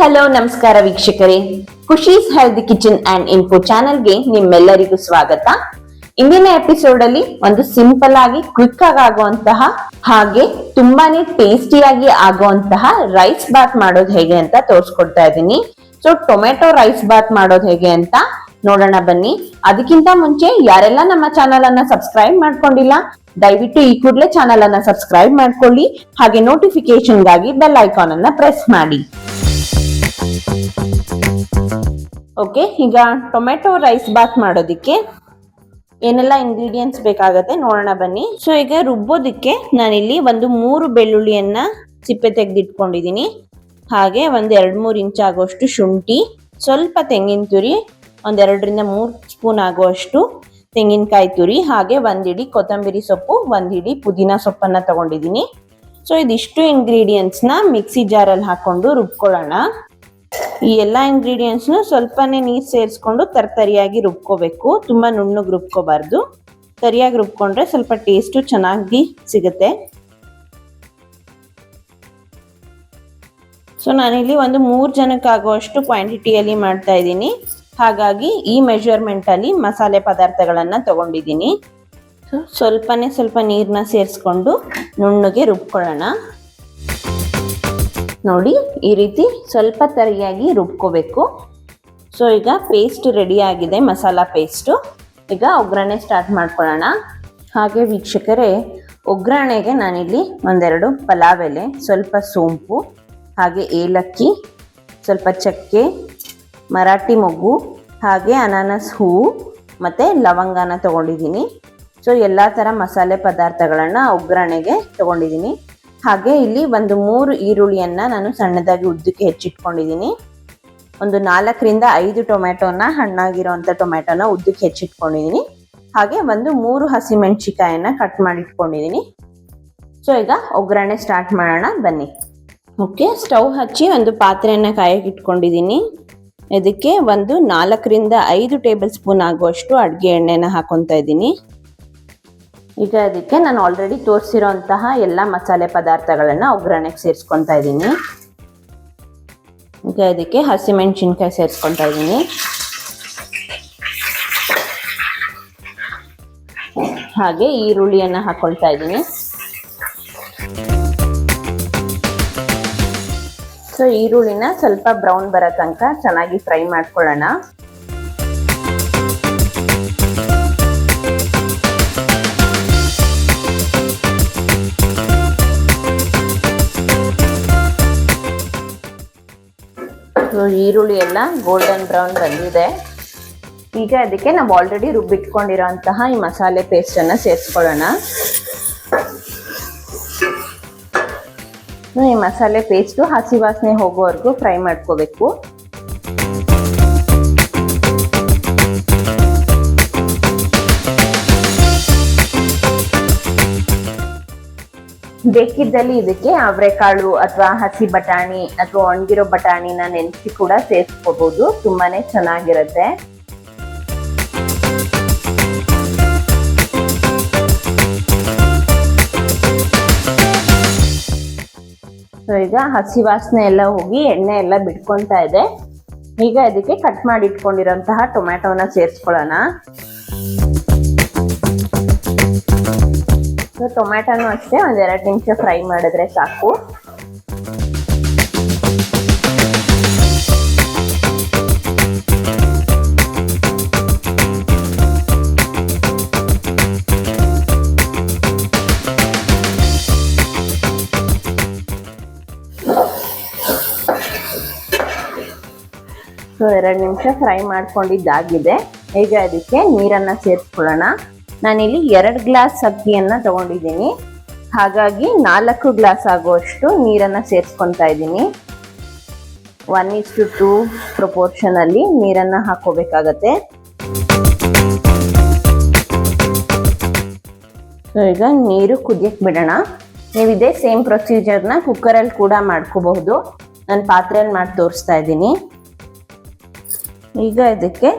Hello ನಮಸ್ಕಾರ ವೀಕ್ಷಕರೇ, Khushi's healthy kitchen and info ಚಾನೆಲ್ಗೆ ನಿಮ್ಮೆಲ್ಲರಿಗೂ ಸ್ವಾಗತ. ಇಂದಿನ ಎಪಿಸೋಡ್ ಅಲ್ಲಿ ಒಂದು ಸಿಂಪಲ್ ಆಗಿ ಕ್ವಿಕ್ ಆಗಿ ಆಗುವಂತಹ ಹಾಗೆ ತುಂಬಾನೇ ಟೇಸ್ಟಿಯಾಗಿ ಆಗುವಂತಹ ರೈಸ್ ಬಾತ್ ಮಾಡೋದು ಹೇಗೆ ಅಂತ ತೋರಿಸ್ಕೊಡ್ತಾ ಇದ್ದೀನಿ. ಸೊ ಟೊಮೆಟೊ ರೈಸ್ ಬಾತ್ ಮಾಡೋದು ಹೇಗೆ ಅಂತ ನೋಡೋಣ ಬನ್ನಿ. ಅದಕ್ಕಿಂತ ಮುಂಚೆ ಯಾರೆಲ್ಲ ನಮ್ಮ ಚಾನಲ್ ಅನ್ನ ಸಬ್ಸ್ಕ್ರೈಬ್ ಮಾಡ್ಕೊಂಡಿಲ್ಲ, ದಯವಿಟ್ಟು ಈ ಕೂಡಲೇ ಚಾನಲ್ ಅನ್ನ ಸಬ್ಸ್ಕ್ರೈಬ್ ಮಾಡ್ಕೊಳ್ಳಿ. ಹಾಗೆ ನೋಟಿಫಿಕೇಶನ್ ಗಾಗಿ ಬೆಲ್ ಐಕಾನ್ ಅನ್ನ ಪ್ರೆಸ್ ಮಾಡಿ. ಓಕೆ, ಈಗ ಟೊಮೆಟೊ ರೈಸ್ ಬಾತ್ ಮಾಡೋದಿಕ್ಕೆ ಏನೆಲ್ಲ ಇಂಗ್ರೀಡಿಯೆಂಟ್ಸ್ ಬೇಕಾಗತ್ತೆ ನೋಡೋಣ ಬನ್ನಿ. ಸೊ ಈಗ ರುಬ್ಬೋದಿಕ್ಕೆ ನಾನಿಲ್ಲಿ ಒಂದು 3 ಬೆಳ್ಳುಳ್ಳಿಯನ್ನ ಸಿಪ್ಪೆ ತೆಗೆದಿಟ್ಕೊಂಡಿದ್ದೀನಿ. ಹಾಗೆ ಒಂದು 2-3 ಇಂಚ್ ಆಗುವಷ್ಟು ಶುಂಠಿ, ಸ್ವಲ್ಪ ತೆಂಗಿನ ತುರಿ, ಒಂದ್ 2ರಿಂದ 3 ಸ್ಪೂನ್ ಆಗುವಷ್ಟು ತೆಂಗಿನಕಾಯಿ ತುರಿ, ಹಾಗೆ 1 ಹಿಡಿ ಕೊತ್ತಂಬರಿ ಸೊಪ್ಪು, 1 ಹಿಡಿ ಪುದೀನ ಸೊಪ್ಪನ್ನ ತಗೊಂಡಿದ್ದೀನಿ. ಸೊ ಇದಿಷ್ಟು ಇಂಗ್ರೀಡಿಯೆಂಟ್ಸ್ ನ ಮಿಕ್ಸಿ ಜಾರಲ್ಲಿ ಹಾಕೊಂಡು ರುಬ್ಕೊಳ್ಳೋಣ. ಈ ಎಲ್ಲಾ ಇಂಗ್ರೀಡಿಯೆಂಟ್ಸ್ ಸ್ವಲ್ಪನೇ ನೀರು ಸೇರಿಸ್ಕೊಂಡು ತರಿಯಾಗಿ ರುಬ್ಕೋಬೇಕು. ತುಂಬಾ ನುಣ್ಣಗೆ ರುಬ್ಕೋಬಾರ್ದು. ತರಿಯಾಗಿ ರುಬ್ಕೊಂಡ್ರೆ ಸ್ವಲ್ಪ ಟೇಸ್ಟು ಚೆನ್ನಾಗಿ ಸಿಗುತ್ತೆ. ಸೊ ನಾನಿಲ್ಲಿ ಒಂದು 3 ಜನಕ್ಕೆ ಆಗುವಷ್ಟು ಕ್ವಾಂಟಿಟಿಯಲ್ಲಿ ಮಾಡ್ತಾ ಇದ್ದೀನಿ. ಹಾಗಾಗಿ ಈ ಮೆಜರ್ಮೆಂಟ್ ಅಲ್ಲಿ ಮಸಾಲೆ ಪದಾರ್ಥಗಳನ್ನ ತಗೊಂಡಿದ್ದೀನಿ. ಸ್ವಲ್ಪ ನೀರನ್ನ ಸೇರಿಸ್ಕೊಂಡು ನುಣ್ಣಗೆ ರುಬ್ಕೊಳ್ಳೋಣ. ನೋಡಿ, ಈ ರೀತಿ ಸ್ವಲ್ಪ ತರಿಯಾಗಿ ರುಬ್ಕೋಬೇಕು. ಸೊ ಈಗ ಪೇಸ್ಟ್ ರೆಡಿ ಆಗಿದೆ, ಮಸಾಲ ಪೇಸ್ಟು. ಈಗ ಒಗ್ಗರಣೆ ಸ್ಟಾರ್ಟ್ ಮಾಡ್ಕೊಳ್ಳೋಣ. ಹಾಗೆ ವೀಕ್ಷಕರೇ, ಒಗ್ಗರಣೆಗೆ ನಾನಿಲ್ಲಿ 1-2 ಪಲಾವ್ ಎಲೆ, ಸ್ವಲ್ಪ ಸೋಂಪು, ಹಾಗೆ ಏಲಕ್ಕಿ, ಸ್ವಲ್ಪ ಚಕ್ಕೆ, ಮರಾಠಿ ಮೊಗ್ಗು, ಹಾಗೆ ಅನಾನಸ್ ಹೂವು ಮತ್ತು ಲವಂಗನ ತಗೊಂಡಿದ್ದೀನಿ. ಸೊ ಎಲ್ಲ ಥರ ಮಸಾಲೆ ಪದಾರ್ಥಗಳನ್ನು ಒಗ್ಗರಣೆಗೆ ತಗೊಂಡಿದ್ದೀನಿ. ಹಾಗೆ ಇಲ್ಲಿ ಒಂದು 3 ಈರುಳ್ಳಿಯನ್ನ ನಾನು ಸಣ್ಣದಾಗಿ ಉದ್ದಕ್ಕೆ ಹೆಚ್ಚಿಟ್ಕೊಂಡಿದ್ದೀನಿ. ಒಂದು 4ರಿಂದ 5 ಟೊಮೆಟೊನ, ಹಣ್ಣಾಗಿರೋಂಥ ಟೊಮೆಟೊನ ಉದ್ದಕ್ಕೆ ಹೆಚ್ಚಿಟ್ಕೊಂಡಿದ್ದೀನಿ. ಹಾಗೆ ಒಂದು 3 ಹಸಿಮೆಣಸಿಕಾಯನ್ನ ಕಟ್ ಮಾಡಿ ಇಟ್ಕೊಂಡಿದ್ದೀನಿ. ಸೊ ಈಗ ಒಗ್ಗರಣೆ ಸ್ಟಾರ್ಟ್ ಮಾಡೋಣ ಬನ್ನಿ. ಓಕೆ, ಸ್ಟವ್ ಹಚ್ಚಿ ಒಂದು ಪಾತ್ರೆಯನ್ನ ಕಾಯಕ್ಕೆ ಇಟ್ಕೊಂಡಿದ್ದೀನಿ. ಇದಕ್ಕೆ ಒಂದು 4ರಿಂದ 5 ಟೇಬಲ್ ಸ್ಪೂನ್ ಆಗುವಷ್ಟು ಅಡುಗೆ ಎಣ್ಣೆನ ಹಾಕೊತಾ ಇದ್ದೀನಿ. ಈಗ ಅದಕ್ಕೆ ನಾನು ಆಲ್ರೆಡಿ ತೋರಿಸಿರೋಂತಹ ಎಲ್ಲ ಮಸಾಲೆ ಪದಾರ್ಥಗಳನ್ನು ಒಗ್ಗರಣೆಗೆ ಸೇರಿಸ್ಕೊತಾ ಇದ್ದೀನಿ. ಈಗ ಅದಕ್ಕೆ ಹಸಿಮೆಣಸಿನ್ಕಾಯಿ ಸೇರಿಸ್ಕೊತಾ ಇದ್ದೀನಿ. ಹಾಗೆ ಈರುಳ್ಳಿಯನ್ನು ಹಾಕೊಳ್ತಾ ಇದ್ದೀನಿ. ಸೊ ಈರುಳ್ಳಿನ ಸ್ವಲ್ಪ ಬ್ರೌನ್ ಬರೋ ತನಕ ಚೆನ್ನಾಗಿ ಫ್ರೈ ಮಾಡ್ಕೊಳ್ಳೋಣ. ಈರುಳ್ಳಿ ಎಲ್ಲ ಗೋಲ್ಡನ್ ಬ್ರೌನ್ ಬಂದಿದೆ. ಈಗ ಅದಕ್ಕೆ ನಾವು ಆಲ್ರೆಡಿ ರುಬ್ಬಿಟ್ಕೊಂಡಿರೋಂತಹ ಈ ಮಸಾಲೆ ಪೇಸ್ಟನ್ನು ಸೇರಿಸ್ಕೊಳ್ಳೋಣ. ಈ ಮಸಾಲೆ ಪೇಸ್ಟು ಹಸಿ ವಾಸನೆ ಹೋಗೋವರೆಗೂ ಫ್ರೈ ಮಾಡ್ಕೋಬೇಕು. ಬೇಕಿದ್ದಲ್ಲಿ ಇದಕ್ಕೆ ಅವರೆಕಾಳು ಅಥವಾ ಹಸಿ ಬಟಾಣಿ ಅಥವಾ ಒಣಗಿರೋ ಬಟಾಣಿನ ನೆನೆಸಿ ಕೂಡ ಸೇರಿಸ್ಕೋಬಹುದು. ತುಂಬಾನೇ ಚೆನ್ನಾಗಿರುತ್ತೆ. ಸೊ ಈಗ ಹಸಿ ವಾಸನೆ ಎಲ್ಲ ಹೋಗಿ ಎಣ್ಣೆ ಎಲ್ಲ ಬಿಟ್ಕೊಂತಾ ಇದೆ. ಈಗ ಇದಕ್ಕೆ ಕಟ್ ಮಾಡಿ ಇಟ್ಕೊಂಡಿರೋಂತಹ ಟೊಮ್ಯಾಟೋನ ಸೇರಿಸ್ಕೊಳ್ಳೋಣ. ಸೊ ಟೊಮ್ಯಾಟೋನು ಅಷ್ಟೇ 1-2 ನಿಮಿಷ ಫ್ರೈ ಮಾಡಿದ್ರೆ ಸಾಕು. ಸೊ 2 ನಿಮಿಷ ಫ್ರೈ ಮಾಡ್ಕೊಂಡಿದ್ದಾಗಿದೆ. ಈಗ ಅದಕ್ಕೆ ನೀರನ್ನು ಸೇರಿಸ್ಕೊಳ್ಳೋಣ. ನಾನಿಲ್ಲಿ 2 ಗ್ಲಾಸ್ ಅಕ್ಕಿಯನ್ನ ತಗೊಂಡಿದ್ದೀನಿ. ಹಾಗಾಗಿ 4 ಗ್ಲಾಸ್ ಆಗುವಷ್ಟು ನೀರನ್ನು ಸೇರಿಸ್ಕೊತಾ ಇದ್ದೀನಿ. 1:2 ಪ್ರಪೋರ್ಷನ್ ಅಲ್ಲಿ ನೀರನ್ನು ಹಾಕೋಬೇಕಾಗತ್ತೆ. ಸೊ ಈಗ ನೀರು ಕುದಿಯಕ್ಕೆ ಬಿಡೋಣ. ನೀವು ಇದೇ ಸೇಮ್ ಪ್ರೊಸೀಜರ್ನ ಕುಕ್ಕರಲ್ಲಿ ಕೂಡ ಮಾಡ್ಕೋಬಹುದು. ನಾನು ಪಾತ್ರೆಯಲ್ಲಿ ಮಾಡಿ ತೋರಿಸ್ತಾ ಇದ್ದೀನಿ. ಈಗ ಇದಕ್ಕೆ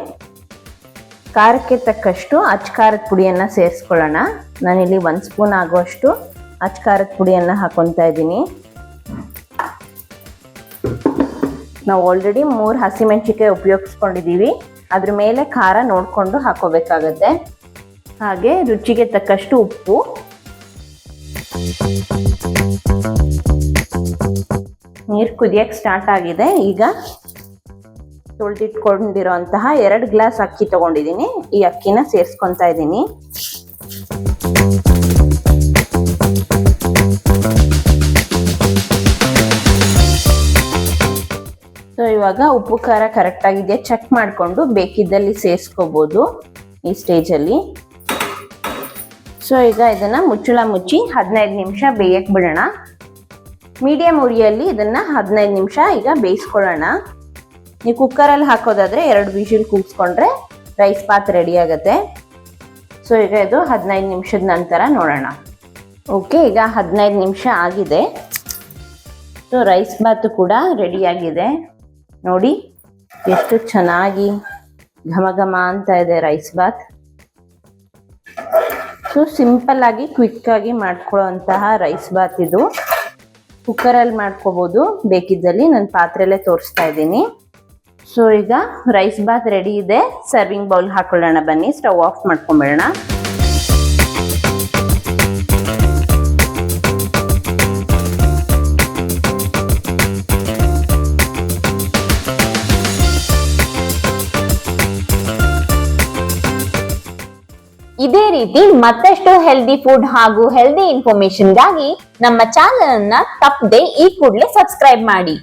ಖಾರಕ್ಕೆ ತಕ್ಕಷ್ಟು ಅಚ್ಕಾರದ ಪುಡಿಯನ್ನು ಸೇರಿಸ್ಕೊಳ್ಳೋಣ. ನಾನಿಲ್ಲಿ 1 ಸ್ಪೂನ್ ಆಗುವಷ್ಟು ಅಚ್ಕಾರದ ಪುಡಿಯನ್ನು ಹಾಕೊತಾ ಇದ್ದೀನಿ. ನಾವು ಆಲ್ರೆಡಿ 3 ಹಸಿಮೆಣಸಿಕಾಯಿ ಉಪಯೋಗಿಸ್ಕೊಂಡಿದ್ದೀವಿ. ಅದ್ರ ಮೇಲೆ ಖಾರ ನೋಡಿಕೊಂಡು ಹಾಕೋಬೇಕಾಗತ್ತೆ. ಹಾಗೆ ರುಚಿಗೆ ತಕ್ಕಷ್ಟು ಉಪ್ಪು. ನೀರು ಕುದಿಯಕ್ಕೆ ಸ್ಟಾರ್ಟ್ ಆಗಿದೆ. ಈಗ ತೊಳೆದಿಟ್ಕೊಂಡಿರೋಂತಹ 2 ಗ್ಲಾಸ್ ಅಕ್ಕಿ ತಗೊಂಡಿದ್ದೀನಿ. ಈ ಅಕ್ಕಿನ ಸೇರಿಸ್ಕೊತಾ ಇದ್ದೀನಿ. ಸೊ ಇವಾಗ ಉಪ್ಪು ಖಾರ ಕರೆಕ್ಟ್ ಆಗಿದೆ ಚೆಕ್ ಮಾಡಿಕೊಂಡು ಬೇಕಿದ್ದಲ್ಲಿ ಸೇರಿಸ್ಕೋಬೋದು ಈ ಸ್ಟೇಜಲ್ಲಿ. ಸೊ ಈಗ ಇದನ್ನ ಮುಚ್ಚಳ ಮುಚ್ಚಿ 15 ನಿಮಿಷ ಬೇಯಕ್ಕೆ ಬಿಡೋಣ. ಮೀಡಿಯಂ ಉರಿಯಲ್ಲಿ ಇದನ್ನ 15 ನಿಮಿಷ ಈಗ ಬೇಯಿಸ್ಕೊಳ್ಳೋಣ. ನೀವು ಕುಕ್ಕರಲ್ಲಿ ಹಾಕೋದಾದ್ರೆ 2 ವಿಷಲ್ ಕೂಗಿಸ್ಕೊಂಡ್ರೆ ರೈಸ್ ಬಾತ್ ರೆಡಿ ಆಗುತ್ತೆ. ಸೊ ಈಗ ಇದು 15 ನಿಮಿಷದ ನಂತರ ನೋಡೋಣ. ಓಕೆ, ಈಗ 15 ನಿಮಿಷ ಆಗಿದೆ. ಸೊ ರೈಸ್ ಬಾತ್ ಕೂಡ ರೆಡಿ ಆಗಿದೆ. ನೋಡಿ ಎಷ್ಟು ಚೆನ್ನಾಗಿ ಘಮ ಘಮ ಅಂತ ಇದೆ ರೈಸ್ ಬಾತ್. ಸೊ ಸಿಂಪಲ್ ಆಗಿ ಕ್ವಿಕ್ ಆಗಿ ಮಾಡ್ಕೊಳ್ಳೋ ಅಂತಹ ರೈಸ್ ಬಾತ್ ಇದು. ಕುಕ್ಕರಲ್ಲಿ ಮಾಡ್ಕೋಬಹುದು, ಬೇಕಿದ್ದಲ್ಲಿ ನಾನು ಪಾತ್ರೆಯಲ್ಲೇ ತೋರಿಸ್ತಾ ಇದ್ದೀನಿ. ಸೊ ಈಗ ರೈಸ್ ಬಾತ್ ರೆಡಿ ಇದೆ. ಸರ್ವಿಂಗ್ ಬೌಲ್ ಹಾಕೊಳ್ಳೋಣ ಬನ್ನಿ. ಸ್ಟವ್ ಆಫ್ ಮಾಡ್ಕೊಂಬೇಡೋಣ. ಇದೇ ರೀತಿ ಮತ್ತಷ್ಟು ಹೆಲ್ದಿ ಫುಡ್ ಹಾಗೂ ಹೆಲ್ದಿ ಇನ್ಫಾರ್ಮೇಶನ್ಗಾಗಿ ನಮ್ಮ ಚಾನೆಲ್ ಅನ್ನ ತಪ್ಪದೆ ಈ ಕೂಡಲೇ ಸಬ್ಸ್ಕ್ರೈಬ್ ಮಾಡಿ.